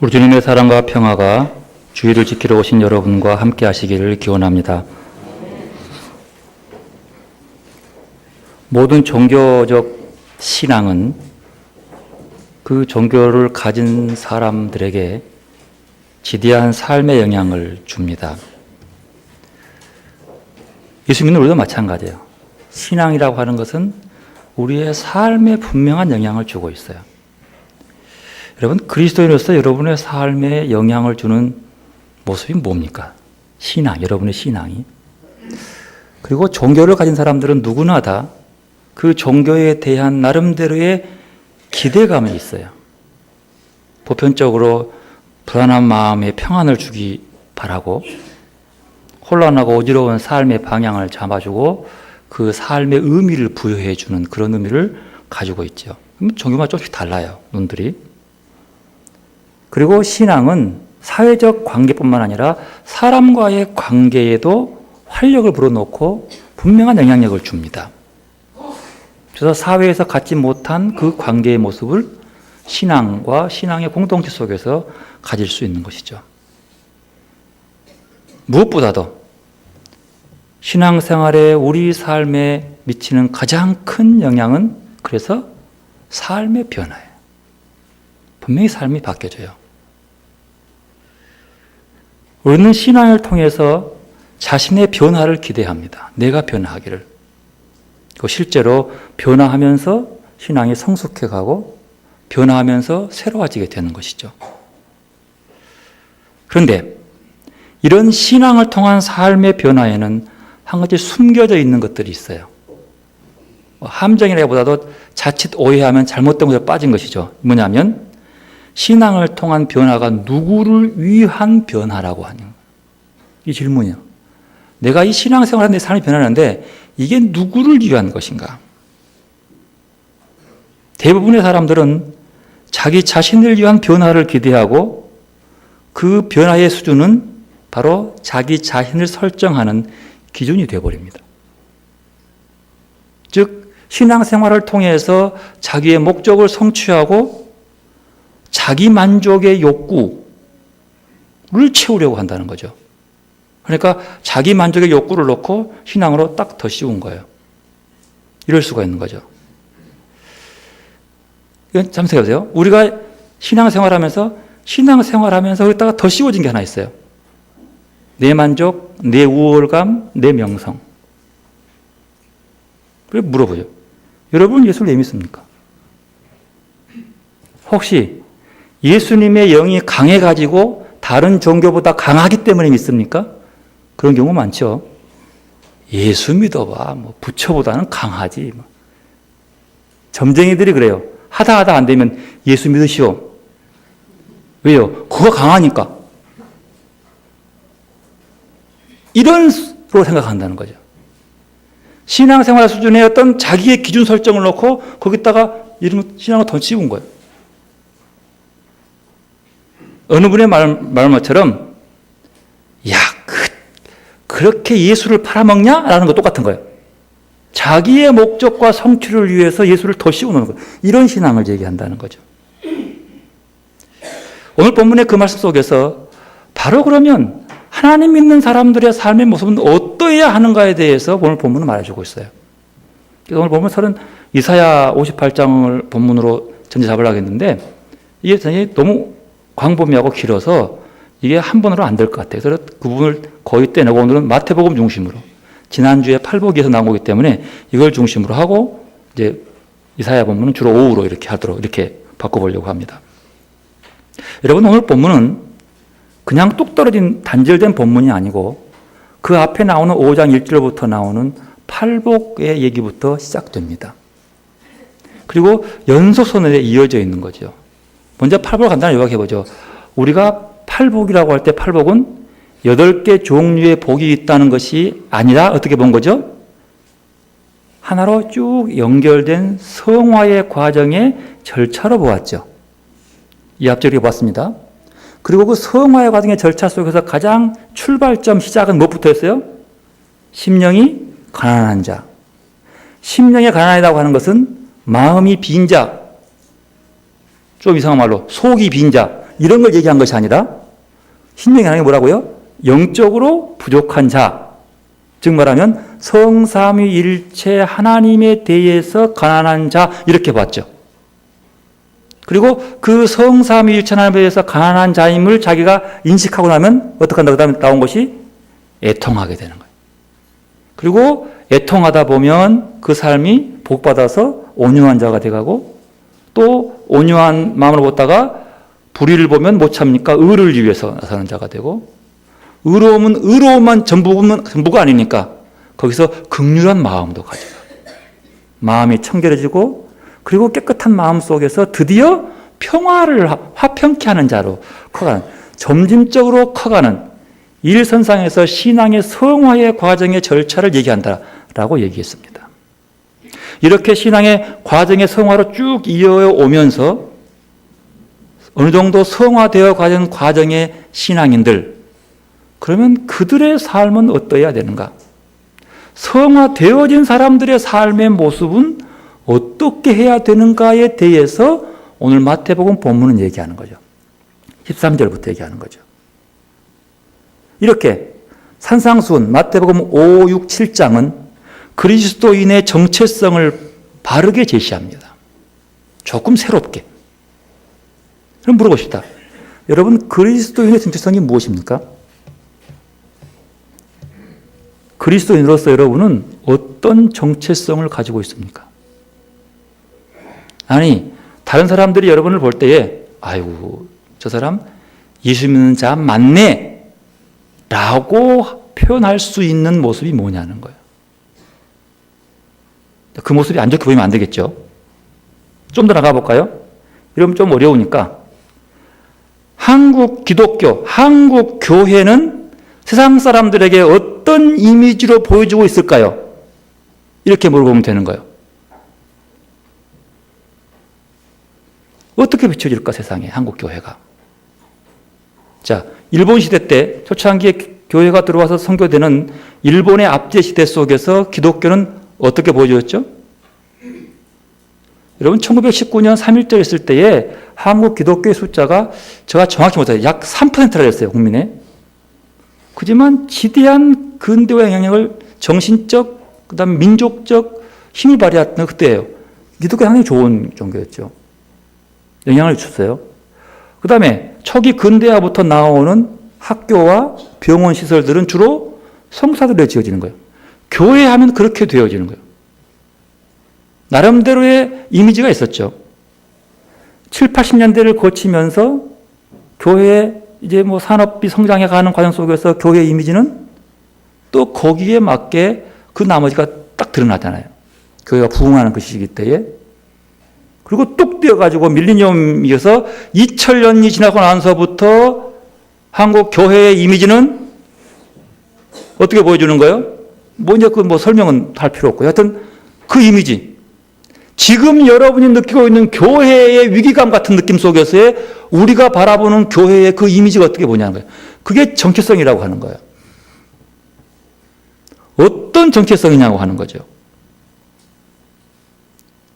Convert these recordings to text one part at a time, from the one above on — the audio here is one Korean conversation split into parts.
우리 주님의 사랑과 평화가 주의를 지키러 오신 여러분과 함께 하시기를 기원합니다. 모든 종교적 신앙은 그 종교를 가진 사람들에게 지대한 삶의 영향을 줍니다. 예수 믿는 우리도 마찬가지예요. 신앙이라고 하는 것은 우리의 삶에 분명한 영향을 주고 있어요. 여러분, 그리스도인으로서 여러분의 삶에 영향을 주는 모습이 뭡니까? 신앙, 여러분의 신앙이. 그리고 종교를 가진 사람들은 누구나 다 그 종교에 대한 나름대로의 기대감이 있어요. 보편적으로 불안한 마음에 평안을 주기 바라고, 혼란하고 어지러운 삶의 방향을 잡아주고 그 삶의 의미를 부여해 주는 그런 의미를 가지고 있죠. 종교마다 조금씩 달라요, 눈들이. 그리고 신앙은 사회적 관계뿐만 아니라 사람과의 관계에도 활력을 불어넣고 분명한 영향력을 줍니다. 그래서 사회에서 갖지 못한 그 관계의 모습을 신앙과 신앙의 공동체 속에서 가질 수 있는 것이죠. 무엇보다도 신앙생활에 우리 삶에 미치는 가장 큰 영향은 그래서 삶의 변화예요. 분명히 삶이 바뀌어져요. 우리는 신앙을 통해서 자신의 변화를 기대합니다. 내가 변화하기를. 실제로 변화하면서 신앙이 성숙해가고 변화하면서 새로워지게 되는 것이죠. 그런데 이런 신앙을 통한 삶의 변화에는 한 가지 숨겨져 있는 것들이 있어요. 함정이라기보다도 자칫 오해하면 잘못된 것에 빠진 것이죠. 뭐냐면 신앙을 통한 변화가 누구를 위한 변화라고 하는 거예요. 이 질문이요. 내가 이 신앙생활하는 데 삶이 변하는데 이게 누구를 위한 것인가? 대부분의 사람들은 자기 자신을 위한 변화를 기대하고 그 변화의 수준은 바로 자기 자신을 설정하는 기준이 되어버립니다. 즉 신앙생활을 통해서 자기의 목적을 성취하고 자기 만족의 욕구를 채우려고 한다는 거죠. 그러니까 자기 만족의 욕구를 놓고 신앙으로 딱 더 씌운 거예요. 이럴 수가 있는 거죠. 잠시 생각해보세요. 우리가 신앙생활하면서 거기다가 더 씌워진 게 하나 있어요. 내 만족, 내 우월감, 내 명성. 그래서 물어보죠. 여러분 예수를 왜 믿습니까? 혹시 예수님의 영이 강해가지고 다른 종교보다 강하기 때문에 믿습니까? 그런 경우 많죠. 예수 믿어봐. 부처보다는 강하지. 점쟁이들이 그래요. 하다 안 되면 예수 믿으시오. 왜요? 그거 강하니까. 이런 식으로 생각한다는 거죠. 신앙생활 수준의 어떤 자기의 기준 설정을 놓고 거기다가 이런 신앙을 더 씌운 거예요. 어느 분의 말처럼 야, 그렇게 예수를 팔아먹냐? 라는 거 똑같은 거예요. 자기의 목적과 성취를 위해서 예수를 더 씌워놓는 거예요. 이런 신앙을 얘기한다는 거죠. 오늘 본문의 그 말씀 속에서 바로 그러면 하나님 믿는 사람들의 삶의 모습은 어떠해야 하는가에 대해서 오늘 본문은 말해주고 있어요. 그래서 오늘 본문 이사야 58장을 본문으로 전체 잡으려고 했는데 이게 너무 광범위하고 길어서 이게 한 번으로 안 될 것 같아요. 그래서 그 부분을 거의 떼내고 오늘은 마태복음 중심으로 지난주에 팔복에서 나온 거기 때문에 이걸 중심으로 하고 이제 이사야 본문은 주로 오후로 이렇게 바꿔보려고 합니다. 여러분 오늘 본문은 그냥 뚝 떨어진 단절된 본문이 아니고 그 앞에 나오는 5장 1절부터 나오는 팔복의 얘기부터 시작됩니다. 그리고 연속선에 이어져 있는 거죠. 먼저 팔복을 간단히 요약해보죠. 우리가 팔복이라고 할 때 팔복은 8개 종류의 복이 있다는 것이 아니라 어떻게 본 거죠? 하나로 쭉 연결된 성화의 과정의 절차로 보았죠. 이 앞서 이렇게 봤습니다. 그리고 그 성화의 과정의 절차 속에서 가장 출발점 시작은 무엇부터 했어요? 심령이 가난한 자. 심령이 가난하다고 하는 것은 마음이 빈 자, 좀 이상한 말로 속이 빈 자, 이런 걸 얘기한 것이 아니라 신명기 하나님이 뭐라고요? 영적으로 부족한 자, 즉 말하면 성삼위일체 하나님에 대해서 가난한 자 이렇게 봤죠. 그리고 그 성삼위일체 하나님에 대해서 가난한 자임을 자기가 인식하고 나면 어떻게 한다? 그 다음에 나온 것이 애통하게 되는 거예요. 그리고 애통하다 보면 그 삶이 복받아서 온유한 자가 돼가고 또 온유한 마음으로 보다가 불의를 보면 못 참으니까 의를 위해서 나서는 자가 되고 의로움은 의로움만 전부가 아니니까 거기서 극률한 마음도 가져요. 마음이 청결해지고 그리고 깨끗한 마음 속에서 드디어 평화를 화평케 하는 자로 커가는 점진적으로 커가는 일선상에서 신앙의 성화의 과정의 절차를 얘기한다라고 얘기했습니다. 이렇게 신앙의 과정의 성화로 쭉 이어오면서 어느 정도 성화되어 가는 과정의 신앙인들, 그러면 그들의 삶은 어떠해야 되는가? 성화되어진 사람들의 삶의 모습은 어떻게 해야 되는가에 대해서 오늘 마태복음 본문은 얘기하는 거죠. 13절부터 얘기하는 거죠. 이렇게 산상수훈 마태복음 5, 6, 7장은 그리스도인의 정체성을 바르게 제시합니다. 조금 새롭게. 그럼 물어봅시다. 여러분, 그리스도인의 정체성이 무엇입니까? 그리스도인으로서 여러분은 어떤 정체성을 가지고 있습니까? 아니, 다른 사람들이 여러분을 볼 때에 아이고, 저 사람 예수 믿는 자 맞네 라고 표현할 수 있는 모습이 뭐냐는 거예요. 그 모습이 안 좋게 보이면 안 되겠죠. 좀 더 나가 볼까요? 이러면 좀 어려우니까 한국 기독교, 한국 교회는 세상 사람들에게 어떤 이미지로 보여주고 있을까요? 이렇게 물어보면 되는 거예요. 어떻게 비춰질까, 세상에, 한국 교회가? 자, 일본 시대 때 초창기에 교회가 들어와서 선교되는 일본의 압제 시대 속에서 기독교는 어떻게 보여줬죠? 여러분, 1919년 3.1절 있을 때에 한국 기독교의 숫자가 제가 정확히 못해요. 약 3%라 했어요, 국민의. 그지만 지대한 근대화 영향력을 정신적, 그 다음에 민족적 힘을 발휘했던 그때예요. 기독교 상당히 좋은 종교였죠. 영향을 줬어요. 그 다음에 초기 근대화부터 나오는 학교와 병원 시설들은 주로 성사들에 지어지는 거예요. 교회 하면 그렇게 되어지는 거예요. 나름대로의 이미지가 있었죠. 7, 80년대를 거치면서 교회의 이제 뭐 산업이 성장해 가는 과정 속에서 교회 이미지는 또 거기에 맞게 그 나머지가 딱 드러나잖아요. 교회가 부흥하는 그 시기 때에. 그리고 뚝 뛰어가지고 밀레니엄이어서 2000년이 지나고 나서부터 한국 교회의 이미지는 어떻게 보여주는 거예요? 뭐 이제 그 뭐 설명은 할 필요 없고요. 하여튼 그 이미지. 지금 여러분이 느끼고 있는 교회의 위기감 같은 느낌 속에서의 우리가 바라보는 교회의 그 이미지가 어떻게 보냐는 거예요. 그게 정체성이라고 하는 거예요. 어떤 정체성이냐고 하는 거죠.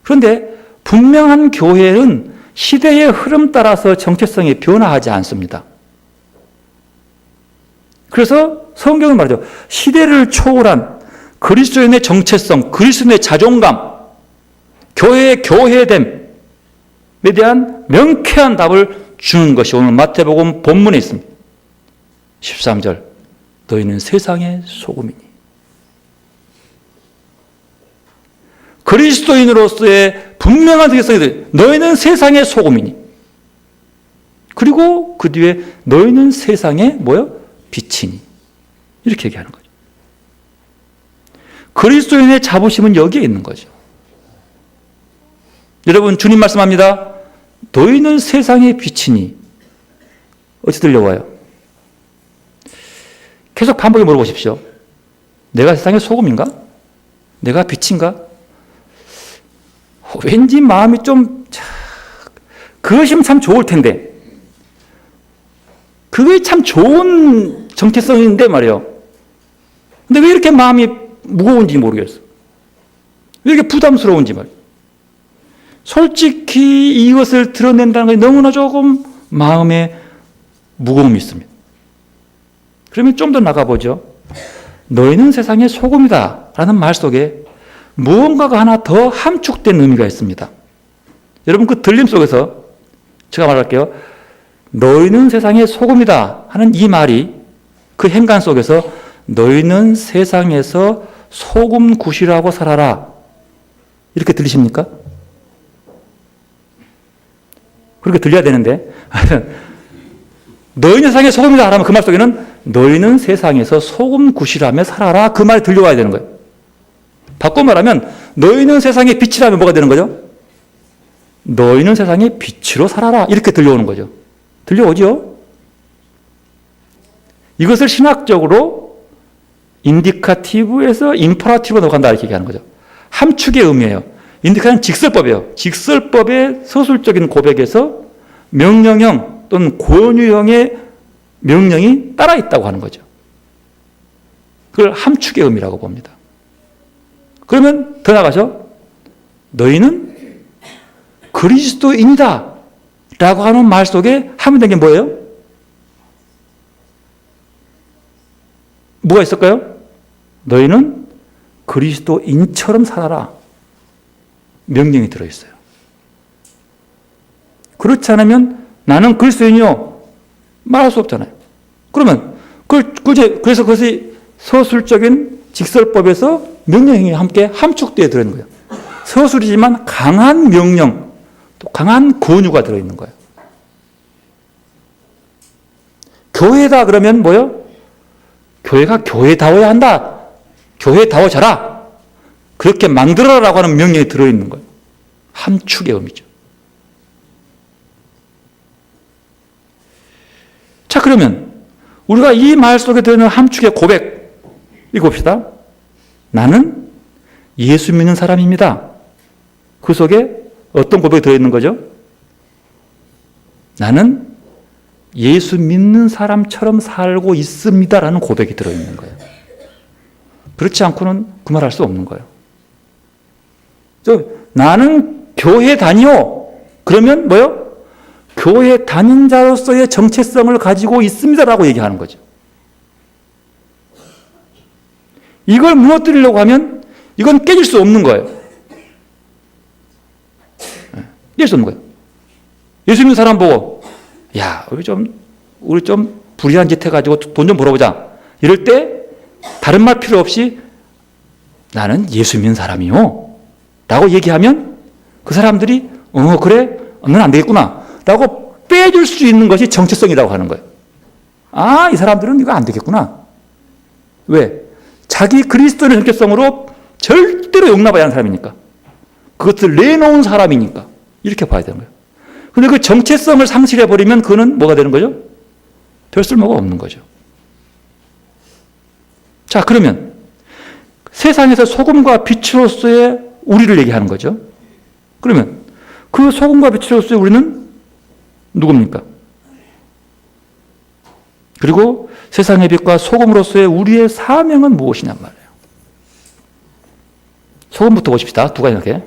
그런데 분명한 교회는 시대의 흐름 따라서 정체성이 변화하지 않습니다. 그래서 성경은 말이죠. 시대를 초월한 그리스도인의 정체성, 그리스도인의 자존감, 교회의 교회됨에 대한 명쾌한 답을 주는 것이 오늘 마태복음 본문에 있습니다. 13절, 너희는 세상의 소금이니. 그리스도인으로서의 분명한 정체성이 너희는 세상의 소금이니. 그리고 그 뒤에 너희는 세상의 뭐요? 빛이니. 이렇게 얘기하는 거죠. 그리스도인의 자부심은 여기에 있는 거죠. 여러분, 주님 말씀합니다. 너희는 세상의 빛이니. 어찌 들려와요? 계속 반복해 물어보십시오. 내가 세상의 소금인가? 내가 빛인가? 왠지 마음이 좀, 그것이면 참 좋을 텐데. 그게 참 좋은 정체성인데 말이에요. 근데 왜 이렇게 마음이 무거운지 모르겠어. 왜 이렇게 부담스러운지 말이에요. 솔직히 이것을 드러낸다는 것이 너무나 조금 마음의 무거움이 있습니다. 그러면 좀 더 나가보죠. 너희는 세상의 소금이다 라는 말 속에 무언가가 하나 더 함축된 의미가 있습니다. 여러분 그 들림 속에서 제가 말할게요. 너희는 세상의 소금이다 하는 이 말이 그 행간 속에서 너희는 세상에서 소금 굿이라고 살아라 이렇게 들리십니까? 그렇게 들려야 되는데 너희는 세상의 소금이다 하면 그 말 속에는 너희는 세상에서 소금 굿이라며 살아라 그 말이 들려와야 되는 거예요. 바꿔 말하면 너희는 세상의 빛이라면 뭐가 되는 거죠? 너희는 세상의 빛으로 살아라 이렇게 들려오는 거죠. 들려오죠? 이것을 신학적으로 인디카티브에서 임퍼라티브로 넘어간다 이렇게 얘기하는 거죠. 함축의 의미예요. 인디카는 직설법이에요. 직설법의 서술적인 고백에서 명령형 또는 권유형의 명령이 따라 있다고 하는 거죠. 그걸 함축의 의미라고 봅니다. 그러면 더 나가서 너희는 그리스도인이다 라고 하는 말 속에 하면 된 게 뭐예요? 뭐가 있을까요? 너희는 그리스도인처럼 살아라 명령이 들어있어요. 그렇지 않으면 나는 그리스도인이요 말할 수 없잖아요. 그러면 그래서 그것이 서술적인 직설법에서 명령이 함께 함축되어 들어있는 거예요. 서술이지만 강한 명령, 또 강한 권유가 들어있는 거예요. 교회다 그러면 뭐요? 교회가 교회다워야 한다. 교회다워져라. 그렇게 만들어라라고 하는 명령이 들어있는 거예요. 함축의 의미죠. 자, 그러면 우리가 이 말 속에 들어있는 함축의 고백 읽어봅시다. 나는 예수 믿는 사람입니다. 그 속에 어떤 고백이 들어있는 거죠? 나는 예수 믿는 사람처럼 살고 있습니다라는 고백이 들어있는 거예요. 그렇지 않고는 그 말 할 수 없는 거예요. 나는 교회 다녀. 그러면 뭐요? 교회 다닌 자로서의 정체성을 가지고 있습니다라고 얘기하는 거죠. 이걸 무너뜨리려고 하면 이건 깨질 수 없는 거예요. 깨질 수 없는 거예요. 예수 믿는 사람 보고 야, 우리 좀 불의한 짓 해가지고 돈 좀 벌어보자. 이럴 때 다른 말 필요 없이 나는 예수 믿는 사람이요 라고 얘기하면 그 사람들이 그래? 넌 안 되겠구나 라고 빼줄 수 있는 것이 정체성이라고 하는 거예요. 아, 이 사람들은 이거 안 되겠구나. 왜? 자기 그리스도의 정체성으로 절대로 용납하지 않는 사람이니까. 그것을 내놓은 사람이니까. 이렇게 봐야 되는 거예요. 근데 그 정체성을 상실해버리면 그는 뭐가 되는 거죠? 별 쓸모가 없는 거죠. 자, 그러면 세상에서 소금과 빛으로서의 우리를 얘기하는 거죠. 그러면 그 소금과 빛으로서의 우리는 누굽니까? 그리고 세상의 빛과 소금으로서의 우리의 사명은 무엇이냐 말이에요. 소금부터 보십시다. 두 가지 이렇게.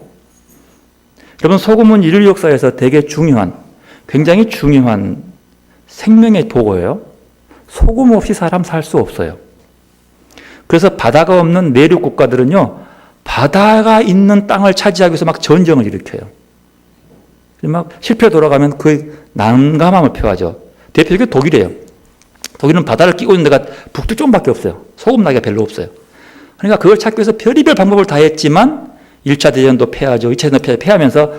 여러분, 소금은 인류 역사에서 되게 중요한, 굉장히 중요한 생명의 도구예요. 소금 없이 사람 살 수 없어요. 그래서 바다가 없는 내륙 국가들은요, 바다가 있는 땅을 차지하기 위해서 막 전쟁을 일으켜요. 막 실패 돌아가면 그 난감함을 표하죠. 대표적인 독일이에요. 독일은 바다를 끼고 있는 데가 북두쪽밖에 없어요. 소금나기가 별로 없어요. 그러니까 그걸 찾기 위해서 별의별 방법을 다 했지만 1차 대전도 패하죠. 2차 대전도 패하면서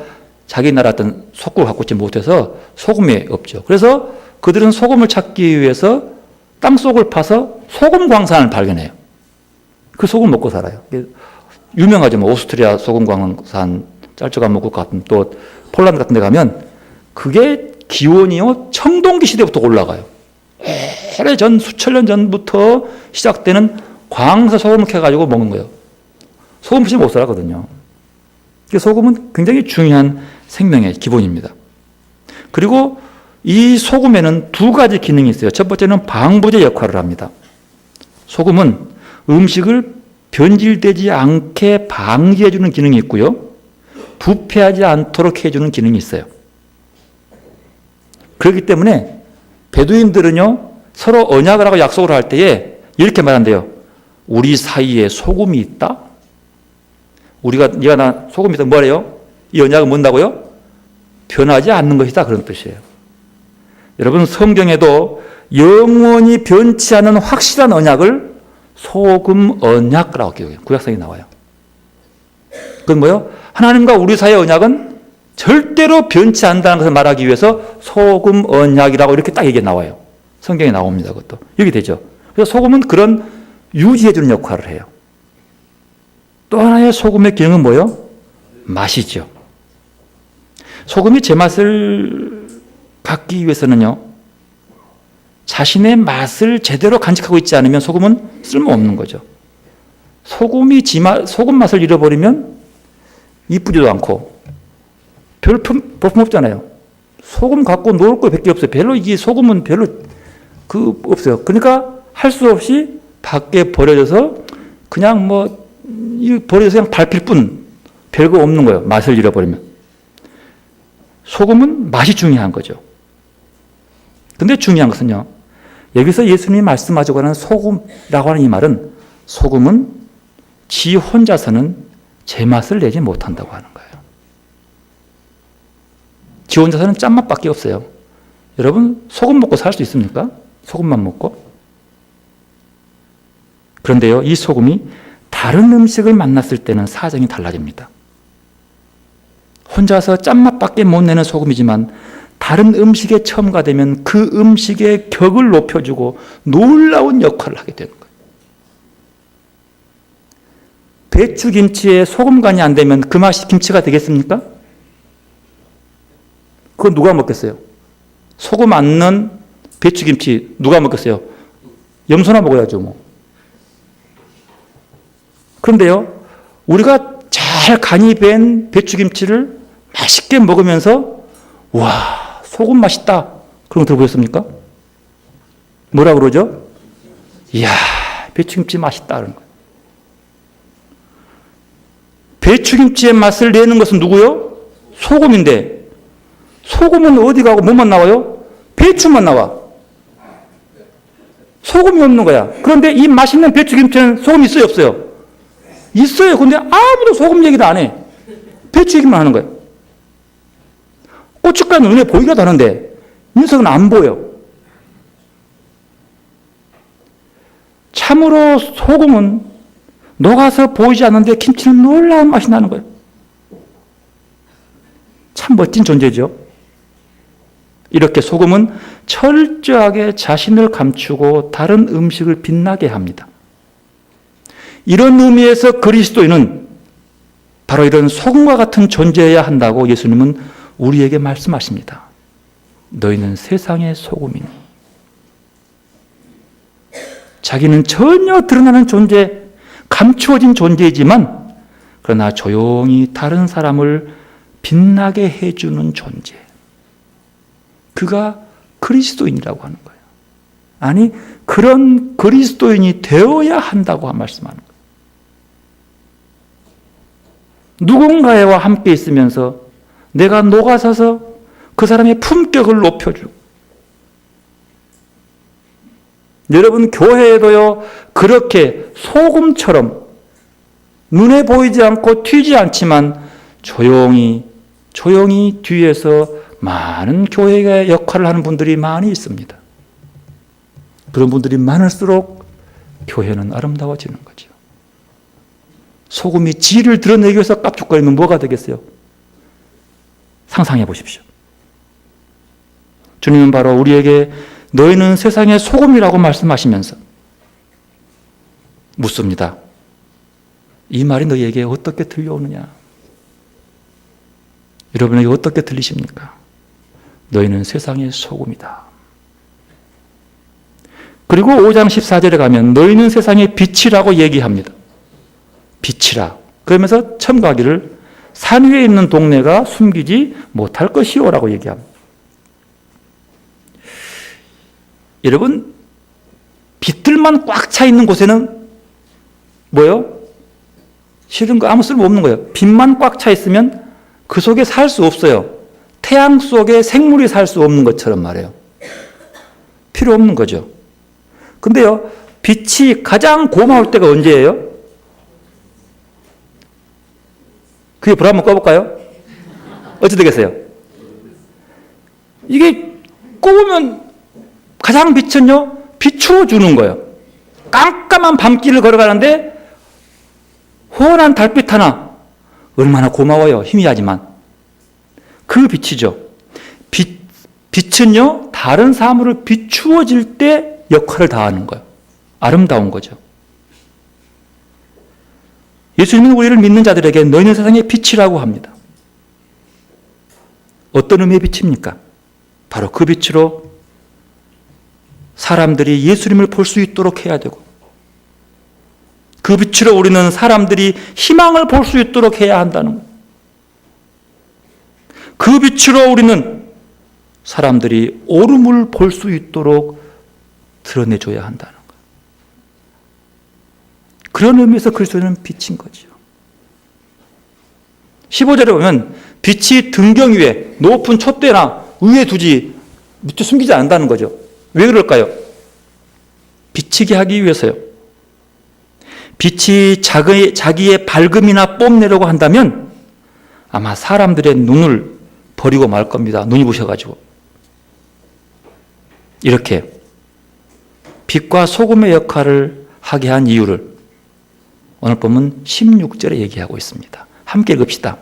자기 나라 어떤 속국을 갖고 있지 못해서 소금이 없죠. 그래서 그들은 소금을 찾기 위해서 땅속을 파서 소금 광산을 발견해요. 그 소금 먹고 살아요. 유명하죠. 뭐 오스트리아 소금 광산, 짤조간목국 같은 또 폴란드 같은 데 가면 그게 기원이요 청동기 시대부터 올라가요. 오래전 수천 년 전부터 시작되는 광서 소금을 캐가지고 먹는 거예요. 소금 없이 못 살거든요. 소금은 굉장히 중요한 생명의 기본입니다. 그리고 이 소금에는 두 가지 기능이 있어요. 첫 번째는 방부제 역할을 합니다. 소금은 음식을 변질되지 않게 방지해주는 기능이 있고요. 부패하지 않도록 해주는 기능이 있어요. 그렇기 때문에 베두인들은요, 서로 언약을 하고 약속을 할 때에 이렇게 말한대요. 우리 사이에 소금이 있다? 네가 나 소금이 있다. 뭐래요? 이 언약은 뭔다고요? 변하지 않는 것이다. 그런 뜻이에요. 여러분, 성경에도 영원히 변치 않은 확실한 언약을 소금 언약이라고 기억해요. 구약성에 나와요. 그건 뭐예요? 하나님과 우리 사이의 언약은 절대로 변치 않는다는 것을 말하기 위해서 소금 언약이라고 이렇게 딱 얘기가 나와요. 성경에 나옵니다. 그것도. 여기 되죠. 그래서 소금은 그런 유지해주는 역할을 해요. 또 하나의 소금의 기능은 뭐예요? 맛이죠. 소금이 제맛을 갖기 위해서는요, 자신의 맛을 제대로 간직하고 있지 않으면 소금은 쓸모없는 거죠. 소금 맛을 잃어버리면 이쁘지도 않고 별 볼품 없잖아요. 소금 갖고 놀 거 밖에 없어요. 별로 이게 소금은 별로 없어요. 그러니까 할 수 없이 밖에 버려져서 그냥 버려져서 그냥 밟힐 뿐 별거 없는 거예요. 맛을 잃어버리면. 소금은 맛이 중요한 거죠. 근데 중요한 것은요, 여기서 예수님이 말씀하시고 하는 소금이라고 하는 이 말은 소금은 지 혼자서는 제맛을 내지 못한다고 하는 거예요. 지 혼자서는 짠맛밖에 없어요. 여러분, 소금 먹고 살 수 있습니까? 소금만 먹고? 그런데요, 이 소금이 다른 음식을 만났을 때는 사정이 달라집니다. 혼자서 짠맛밖에 못 내는 소금이지만 다른 음식에 첨가되면 그 음식의 격을 높여주고 놀라운 역할을 하게 되는 거예요. 배추김치에 소금 간이 안 되면 그 맛이 김치가 되겠습니까? 그건 누가 먹겠어요? 소금 안 넣은 배추김치 누가 먹겠어요? 염소나 먹어야죠, 뭐. 그런데요, 우리가 잘 간이 밴 배추김치를 맛있게 먹으면서 와, 소금 맛있다. 그런 거 들어보셨습니까? 뭐라 그러죠? 이야, 배추김치 맛있다. 그런 거예요. 배추김치의 맛을 내는 것은 누구요? 소금인데, 소금은 어디 가고 뭐만 나와요? 배추만 나와. 소금이 없는 거야. 그런데 이 맛있는 배추김치는 소금이 있어요, 없어요? 있어요. 근데 아무도 소금 얘기도 안 해. 배추 얘기만 하는 거예요. 고춧가루 눈에 보이기도 하는데 녀석은 안 보여. 참으로 소금은 녹아서 보이지 않는데 김치는 놀라운 맛이 나는 거예요. 참 멋진 존재죠. 이렇게 소금은 철저하게 자신을 감추고 다른 음식을 빛나게 합니다. 이런 의미에서 그리스도인은 바로 이런 소금과 같은 존재여야 한다고 예수님은 우리에게 말씀하십니다. 너희는 세상의 소금이니. 자기는 전혀 드러나는 존재, 감추어진 존재이지만 그러나 조용히 다른 사람을 빛나게 해주는 존재. 그가 그리스도인이라고 하는 거예요. 아니, 그런 그리스도인이 되어야 한다고 말씀하는 거예요. 누군가와 함께 있으면서 내가 녹아서서 그 사람의 품격을 높여주고, 여러분 교회에도요, 그렇게 소금처럼 눈에 보이지 않고 튀지 않지만 조용히 뒤에서 많은 교회의 역할을 하는 분들이 많이 있습니다. 그런 분들이 많을수록 교회는 아름다워지는 거죠. 소금이 지를 드러내기 위해서 깝죽거리면 뭐가 되겠어요? 상상해 보십시오. 주님은 바로 우리에게 너희는 세상의 소금이라고 말씀하시면서 묻습니다. 이 말이 너희에게 어떻게 들려오느냐? 여러분에게 어떻게 들리십니까? 너희는 세상의 소금이다. 그리고 5장 14절에 가면 너희는 세상의 빛이라고 얘기합니다. 빛이라. 그러면서 첨가하기를 산 위에 있는 동네가 숨기지 못할 것이오라고 얘기합니다. 여러분, 빛들만 꽉 차 있는 곳에는 뭐예요? 실은 거 아무 쓸모 없는 거예요. 빛만 꽉 차 있으면 그 속에 살 수 없어요. 태양 속에 생물이 살 수 없는 것처럼 말이에요. 필요 없는 거죠. 근데요, 빛이 가장 고마울 때가 언제예요? 그게 불 한번 꺼볼까요? 어찌 되겠어요? 이게 꺼보면 가장 빛은요, 비추어 주는 거예요. 깜깜한 밤길을 걸어가는데 환한 달빛 하나, 얼마나 고마워요. 희미하지만. 그 빛이죠. 빛은요, 다른 사물을 비추어질 때 역할을 다하는 거예요. 아름다운 거죠. 예수님은 우리를 믿는 자들에게 너희는 세상의 빛이라고 합니다. 어떤 의미의 빛입니까? 바로 그 빛으로 사람들이 예수님을 볼 수 있도록 해야 되고, 그 빛으로 우리는 사람들이 희망을 볼 수 있도록 해야 한다는 거예요. 그 빛으로 우리는 사람들이 오름을 볼 수 있도록 드러내줘야 한다는 거예요. 그런 의미에서 그리스도는 빛인 거죠. 15절에 보면 빛이 등경 위에 높은 촛대나 위에 두지 밑에 숨기지 않는다는 거죠. 왜 그럴까요? 비치게 하기 위해서요. 빛이 자기의 밝음이나 뽐내려고 한다면 아마 사람들의 눈을 버리고 말 겁니다. 눈이 부셔가지고. 이렇게 빛과 소금의 역할을 하게 한 이유를 오늘 보면 16절에 얘기하고 있습니다. 함께 읽읍시다.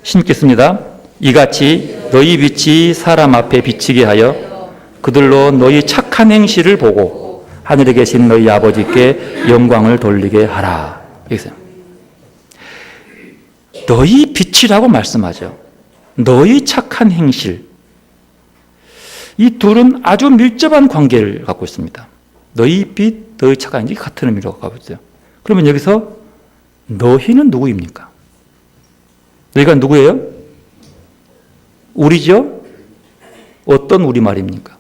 16절 씁니다. 이같이 너희 빛이 사람 앞에 비치게 하여 그들로 너희 착한 행실을 보고 하늘에 계신 너희 아버지께 영광을 돌리게 하라. 여기서 너희 빛이라고 말씀하죠. 너희 착한 행실. 이 둘은 아주 밀접한 관계를 갖고 있습니다. 너희 빛, 너희 착한 행실 같은 의미로 갖고 있어요. 그러면 여기서 너희는 누구입니까? 너희가 누구예요? 우리죠? 어떤 우리말입니까?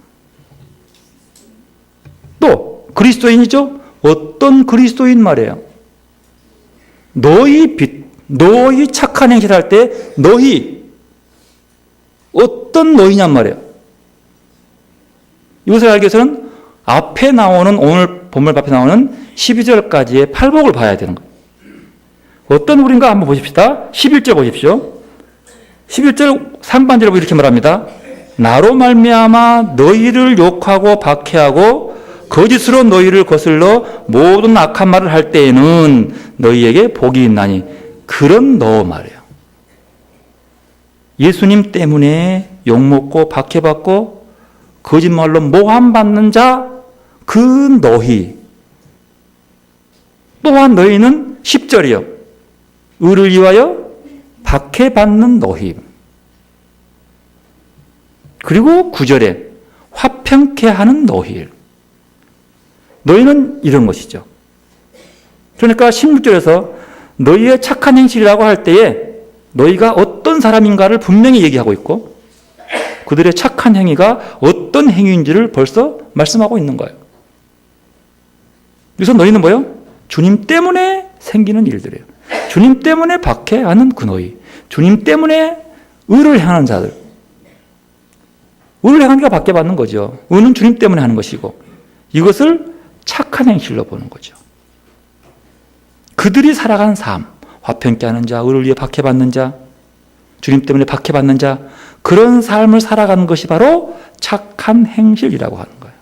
또 그리스도인이죠? 어떤 그리스도인 말이에요? 너희 빛, 너희 착한 행실을 할 때 너희 어떤 너희냔 말이에요. 이것을 알기 위해서는 앞에 나오는 오늘 본문 앞에 나오는 12절까지의 팔복을 봐야 되는 거예요. 어떤 우리인가 한번 보십시다. 11절 보십시오. 11절 3반절에 이렇게 말합니다. 나로 말미암아 너희를 욕하고 박해하고 거짓으로 너희를 거슬러 모든 악한 말을 할 때에는 너희에게 복이 있나니. 그런 너 말이에요. 예수님 때문에 욕먹고 박해받고 거짓말로 모함받는 자, 그 너희. 또한 너희는 10절이요. 의를 위하여 박해받는 너희. 그리고 9절에 화평케 하는 너희. 너희는 이런 것이죠. 그러니까 16절에서 너희의 착한 행실이라고 할 때에 너희가 어떤 사람인가를 분명히 얘기하고 있고 그들의 착한 행위가 어떤 행위인지를 벌써 말씀하고 있는 거예요. 그래서 너희는 뭐예요? 주님 때문에 생기는 일들이에요. 주님 때문에 박해하는 그 너희. 주님 때문에 의를 행하는 자들. 의를 행하니까 박해받는 거죠. 의는 주님 때문에 하는 것이고 이것을 착한 행실로 보는 거죠. 그들이 살아가는 삶, 화평케 하는 자, 의를 위해 박해받는 자, 주님 때문에 박해받는 자, 그런 삶을 살아가는 것이 바로 착한 행실이라고 하는 거예요.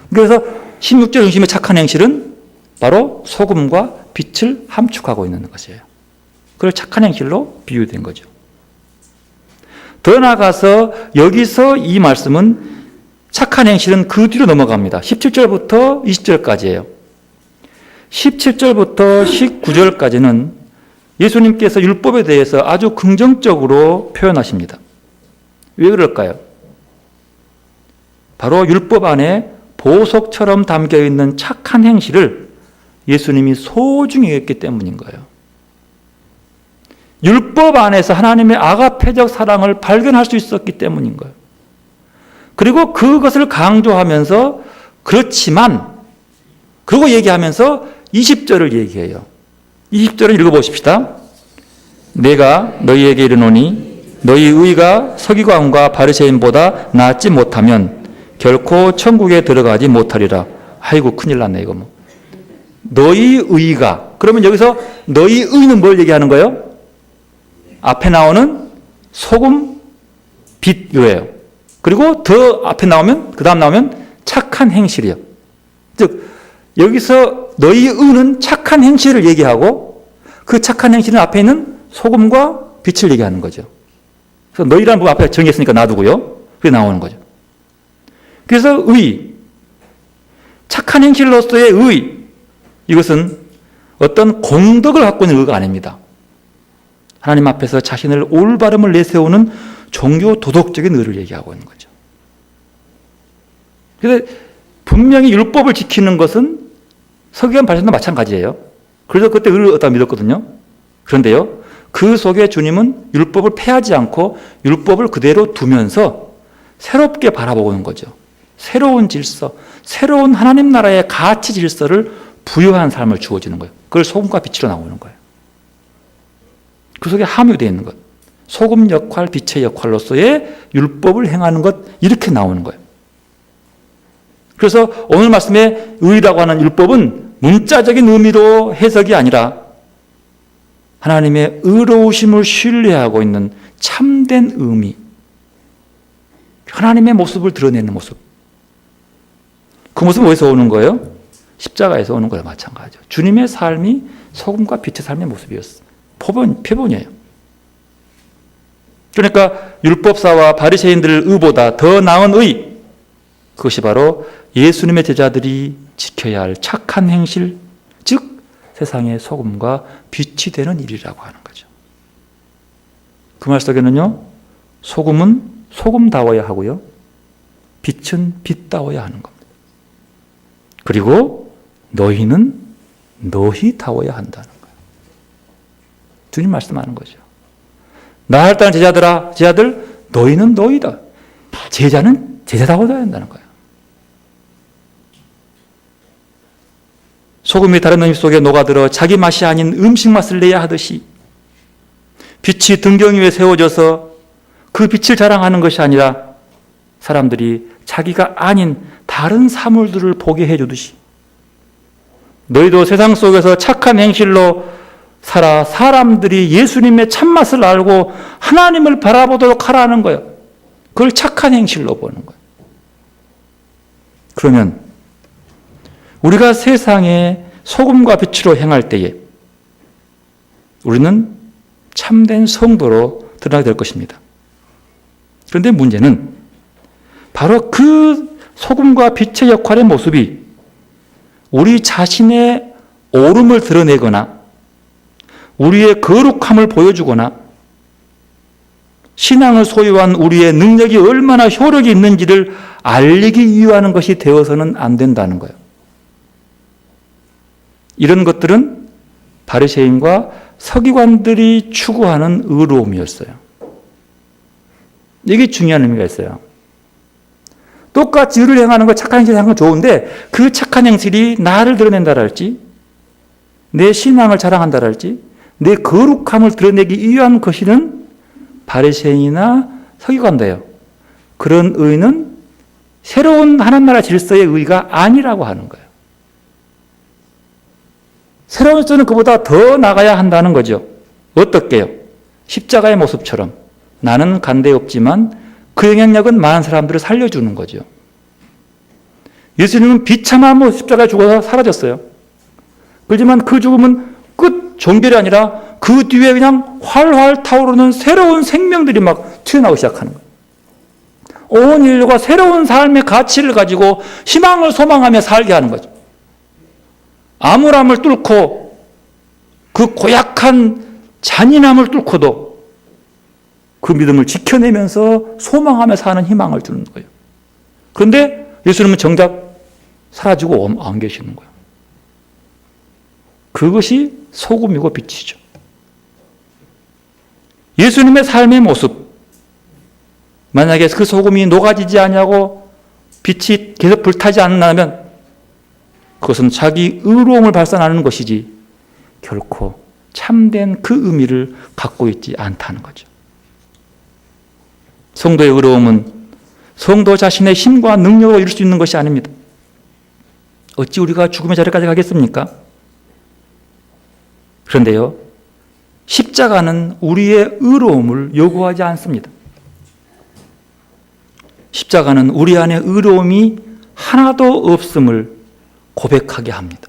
그래서 16절 중심의 착한 행실은 바로 소금과 빛을 함축하고 있는 것이에요. 그걸 착한 행실로 비유된 거죠. 더 나아가서 여기서 이 말씀은 착한 행실은 그 뒤로 넘어갑니다. 17절부터 20절까지예요. 17절부터 19절까지는 예수님께서 율법에 대해서 아주 긍정적으로 표현하십니다. 왜 그럴까요? 바로 율법 안에 보석처럼 담겨있는 착한 행실을 예수님이 소중히 여겼기 때문인 거예요. 율법 안에서 하나님의 아가페적 사랑을 발견할 수 있었기 때문인 거예요. 그리고 그것을 강조하면서 그렇지만 그리고 얘기하면서 20절을 얘기해요. 20절을 읽어보십시다. 내가 너희에게 이르노니 너희 의가 서기관과 바리새인보다 낫지 못하면 결코 천국에 들어가지 못하리라. 아이고 큰일 났네 이거 뭐. 너희 의가, 그러면 여기서 너희 의는 뭘 얘기하는 거예요? 앞에 나오는 소금, 빛 이거예요. 그리고 더 앞에 나오면, 그 다음 나오면 착한 행실이요. 즉 여기서 너희 의는 착한 행실을 얘기하고 그 착한 행실은 앞에 있는 소금과 빛을 얘기하는 거죠. 그래서 너희라는 부분 앞에 정했으니까 놔두고요. 그게 나오는 거죠. 그래서 의, 착한 행실로서의 의, 이것은 어떤 공덕을 갖고 있는 의가 아닙니다. 하나님 앞에서 자신을 올바름을 내세우는 종교 도덕적인 의를 얘기하고 있는 거죠. 그래서 분명히 율법을 지키는 것은 서기관 바리새인도 마찬가지예요. 그래서 그때 의를 얻다 믿었거든요. 그런데요, 그 속에 주님은 율법을 폐하지 않고 율법을 그대로 두면서 새롭게 바라보는 거죠. 새로운 질서, 새로운 하나님 나라의 가치 질서를 부여한 삶을 주어지는 거예요. 그걸 소금과 빛으로 나오는 거예요. 그 속에 함유되어 있는 것, 소금 역할, 빛의 역할로서의 율법을 행하는 것, 이렇게 나오는 거예요. 그래서 오늘 말씀에 의라고 하는 율법은 문자적인 의미로 해석이 아니라 하나님의 의로우심을 신뢰하고 있는 참된 의미, 하나님의 모습을 드러내는 모습. 그 모습은 어디서 오는 거예요? 십자가에서 오는 거랑 마찬가지죠. 주님의 삶이 소금과 빛의 삶의 모습이었어요. 표본이에요. 그러니까 율법사와 바리새인들의 의보다 더 나은 의, 그것이 바로 예수님의 제자들이 지켜야 할 착한 행실, 즉 세상의 소금과 빛이 되는 일이라고 하는 거죠. 그 말 속에는요, 소금은 소금다워야 하고요, 빛은 빛다워야 하는 겁니다. 그리고 너희는 너희다워야 한다는 거예요. 주님 말씀하는 거죠. 나를 따른 제자들아, 제자들, 너희는 너희다. 제자는 제자다워야 한다는 거예요. 소금이 다른 음식 속에 녹아들어 자기 맛이 아닌 음식 맛을 내야 하듯이 빛이 등경 위에 세워져서 그 빛을 자랑하는 것이 아니라 사람들이 자기가 아닌 다른 사물들을 보게 해주듯이 너희도 세상 속에서 착한 행실로 살아 사람들이 예수님의 참맛을 알고 하나님을 바라보도록 하라는 거예요. 그걸 착한 행실로 보는 거예요. 그러면 우리가 세상에 소금과 빛으로 행할 때에 우리는 참된 성도로 드러나게 될 것입니다. 그런데 문제는 바로 그 소금과 빛의 역할의 모습이 우리 자신의 옳음을 드러내거나 우리의 거룩함을 보여주거나 신앙을 소유한 우리의 능력이 얼마나 효력이 있는지를 알리기 위한 것이 되어서는 안 된다는 거예요. 이런 것들은 바리새인과 서기관들이 추구하는 의로움이었어요. 이게 중요한 의미가 있어요. 똑같이 의를 행하는 거, 착한 행실을 하는 건 좋은데 그 착한 행실이 나를 드러낸다랄지 내 신앙을 자랑한다랄지 내 거룩함을 드러내기 위한 것이는 바리새인이나 서기관도예요. 그런 의는 새로운 하나님 나라 질서의 의가 아니라고 하는 거예요. 새로운 질서는 그보다 더 나가야 한다는 거죠. 어떻게요? 십자가의 모습처럼 나는 간대 없지만 그 영향력은 많은 사람들을 살려주는 거죠. 예수님은 비참함으로 십자가에 죽어서 사라졌어요. 그렇지만 그 죽음은 끝 종결이 아니라 그 뒤에 그냥 활활 타오르는 새로운 생명들이 막 튀어나오기 시작하는 거예요. 온 인류가 새로운 삶의 가치를 가지고 희망을 소망하며 살게 하는 거죠. 암울함을 뚫고 그 고약한 잔인함을 뚫고도 그 믿음을 지켜내면서 소망하며 사는 희망을 주는 거예요. 그런데 예수님은 정작 사라지고 안 계시는 거예요. 그것이 소금이고 빛이죠. 예수님의 삶의 모습, 만약에 그 소금이 녹아지지 않냐고 빛이 계속 불타지 않는다면 그것은 자기 의로움을 발산하는 것이지 결코 참된 그 의미를 갖고 있지 않다는 거죠. 성도의 의로움은 성도 자신의 힘과 능력으로 이룰 수 있는 것이 아닙니다. 어찌 우리가 죽음의 자리까지 가겠습니까? 그런데요, 십자가는 우리의 의로움을 요구하지 않습니다. 십자가는 우리 안에 의로움이 하나도 없음을 고백하게 합니다.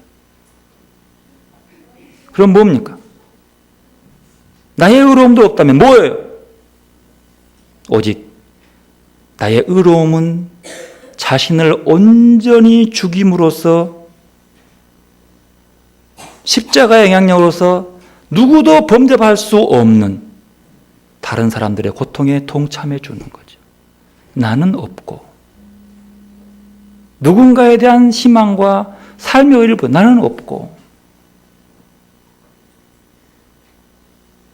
그럼 뭡니까? 나의 의로움도 없다면 뭐예요? 오직 나의 의로움은 자신을 온전히 죽임으로써 십자가의 영향력으로서 누구도 범접할 수 없는 다른 사람들의 고통에 동참해 주는 거죠. 나는 없고 누군가에 대한 희망과 삶의 일부 나는 없고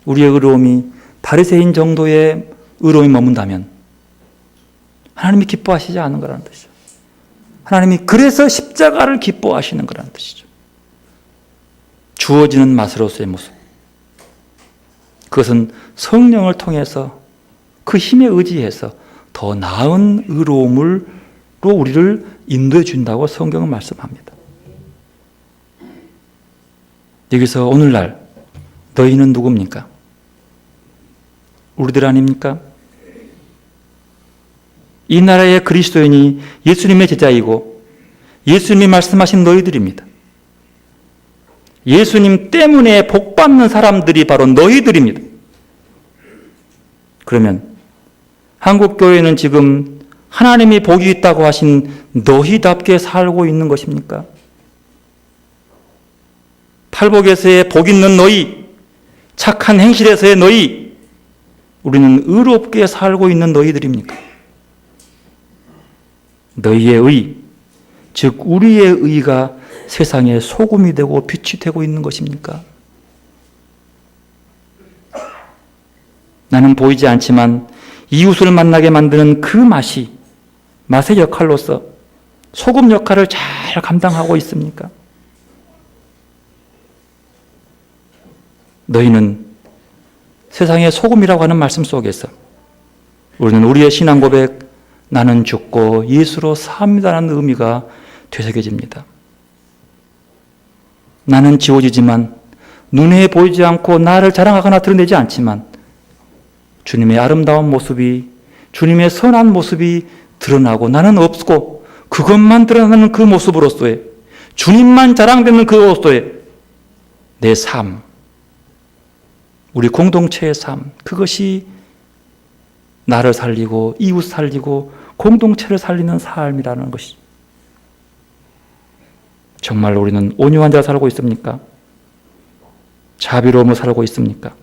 우리의 의로움이 바리새인 정도의 의로움이 머문다면 하나님이 기뻐하시지 않는 거라는 뜻이죠. 하나님이 그래서 십자가를 기뻐하시는 거라는 뜻이죠. 주어지는 맛으로서의 모습. 그것은 성령을 통해서 그 힘에 의지해서 더 나은 의로움으로 우리를 인도해 준다고 성경은 말씀합니다. 여기서 오늘날 너희는 누굽니까? 우리들 아닙니까? 이 나라의 그리스도인이 예수님의 제자이고 예수님이 말씀하신 너희들입니다. 예수님 때문에 복받는 사람들이 바로 너희들입니다. 그러면 한국교회는 지금 하나님이 복이 있다고 하신 너희답게 살고 있는 것입니까? 팔복에서의 복 있는 너희, 착한 행실에서의 너희, 우리는 의롭게 살고 있는 너희들입니까? 너희의 의, 즉 우리의 의가 세상에 소금이 되고 빛이 되고 있는 것입니까? 나는 보이지 않지만 이웃을 만나게 만드는 그 맛의 역할로서 소금 역할을 잘 감당하고 있습니까? 너희는 세상의 소금이라고 하는 말씀 속에서 우리는 우리의 신앙 고백, 나는 죽고 예수로 삽니다라는 의미가 되새겨집니다. 나는 지워지지만 눈에 보이지 않고 나를 자랑하거나 드러내지 않지만 주님의 아름다운 모습이, 주님의 선한 모습이 드러나고 나는 없고 그것만 드러나는 그 모습으로서의, 주님만 자랑되는 그로서의 내 삶, 우리 공동체의 삶, 그것이 나를 살리고 이웃 살리고 공동체를 살리는 삶이라는 것이죠. 정말 우리는 온유한 자로 살고 있습니까? 자비로움을 살고 있습니까?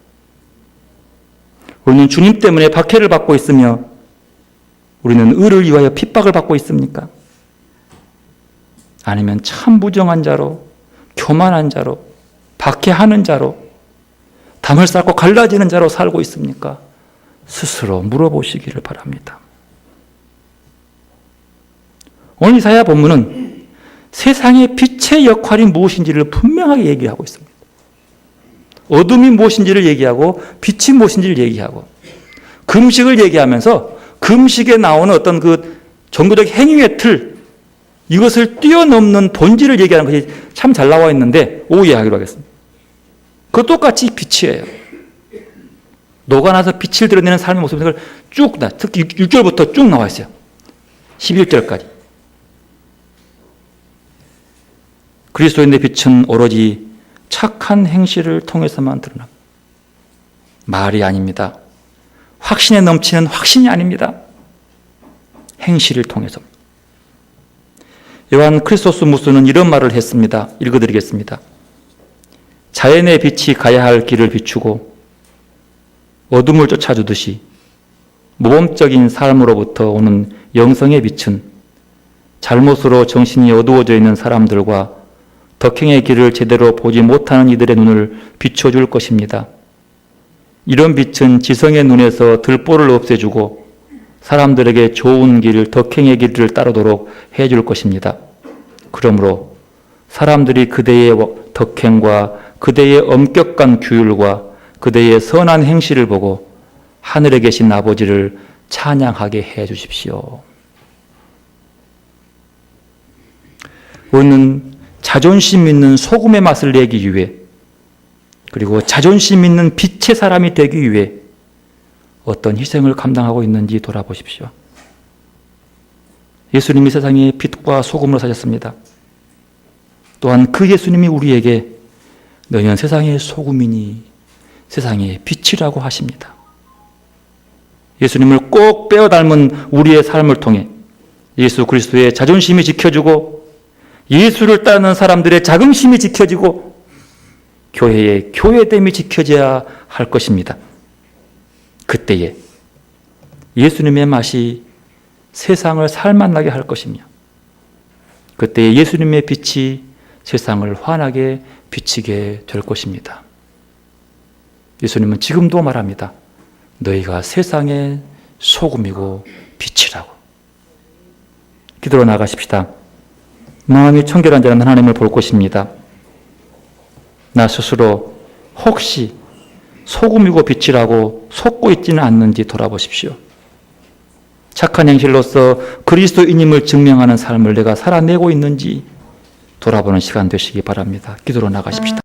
우리는 주님 때문에 박해를 받고 있으며 우리는 의를 위하여 핍박을 받고 있습니까? 아니면 참 무정한 자로, 교만한 자로, 박해하는 자로, 담을 쌓고 갈라지는 자로 살고 있습니까? 스스로 물어보시기를 바랍니다. 오늘 이사야 본문은 세상의 빛의 역할이 무엇인지를 분명하게 얘기하고 있습니다. 어둠이 무엇인지를 얘기하고 빛이 무엇인지를 얘기하고 금식을 얘기하면서 금식에 나오는 어떤 그 종교적 행위의 틀, 이것을 뛰어넘는 본질을 얘기하는 것이 참 잘 나와 있는데 오해하기로 하겠습니다. 그것 똑같이 빛이에요. 녹아나서 빛을 드러내는 삶의 모습을 쭉, 특히 6절부터 쭉 나와 있어요. 11절까지. 그리스도인의 빛은 오로지 착한 행실을 통해서만 드러납니다. 말이 아닙니다. 확신에 넘치는 확신이 아닙니다. 행실을 통해서. 요한 크리스토스 무스는 이런 말을 했습니다. 읽어드리겠습니다. 자연의 빛이 가야 할 길을 비추고 어둠을 쫓아주듯이 모범적인 삶으로부터 오는 영성의 빛은 잘못으로 정신이 어두워져 있는 사람들과 덕행의 길을 제대로 보지 못하는 이들의 눈을 비춰줄 것입니다. 이런 빛은 지성의 눈에서 들보를 없애주고 사람들에게 좋은 길, 덕행의 길을 따르도록 해줄 것입니다. 그러므로 사람들이 그대의 덕행과 그대의 엄격한 규율과 그대의 선한 행실을 보고 하늘에 계신 아버지를 찬양하게 해 주십시오. 우리는 자존심 있는 소금의 맛을 내기 위해, 그리고 자존심 있는 빛의 사람이 되기 위해 어떤 희생을 감당하고 있는지 돌아보십시오. 예수님이 세상의 빛과 소금으로 사셨습니다. 또한 그 예수님이 우리에게 너희는 세상의 소금이니 세상의 빛이라고 하십니다. 예수님을 꼭 빼어 닮은 우리의 삶을 통해 예수 그리스도의 자존심이 지켜지고 예수를 따르는 사람들의 자긍심이 지켜지고 교회의 교회됨이 지켜져야 할 것입니다. 그때에 예수님의 맛이 세상을 살만나게 할 것이며, 그때 예수님의 빛이 세상을 환하게 비치게 될 것입니다. 예수님은 지금도 말합니다. 너희가 세상의 소금이고 빛이라고. 기도로 나가십시다. 마음이 청결한 자는 하나님을 볼 것입니다. 나 스스로 혹시 소금이고 빛이라고 속고 있지는 않는지 돌아보십시오. 착한 행실로서 그리스도인임을 증명하는 삶을 내가 살아내고 있는지 돌아보는 시간 되시기 바랍니다. 기도로 나가십시다.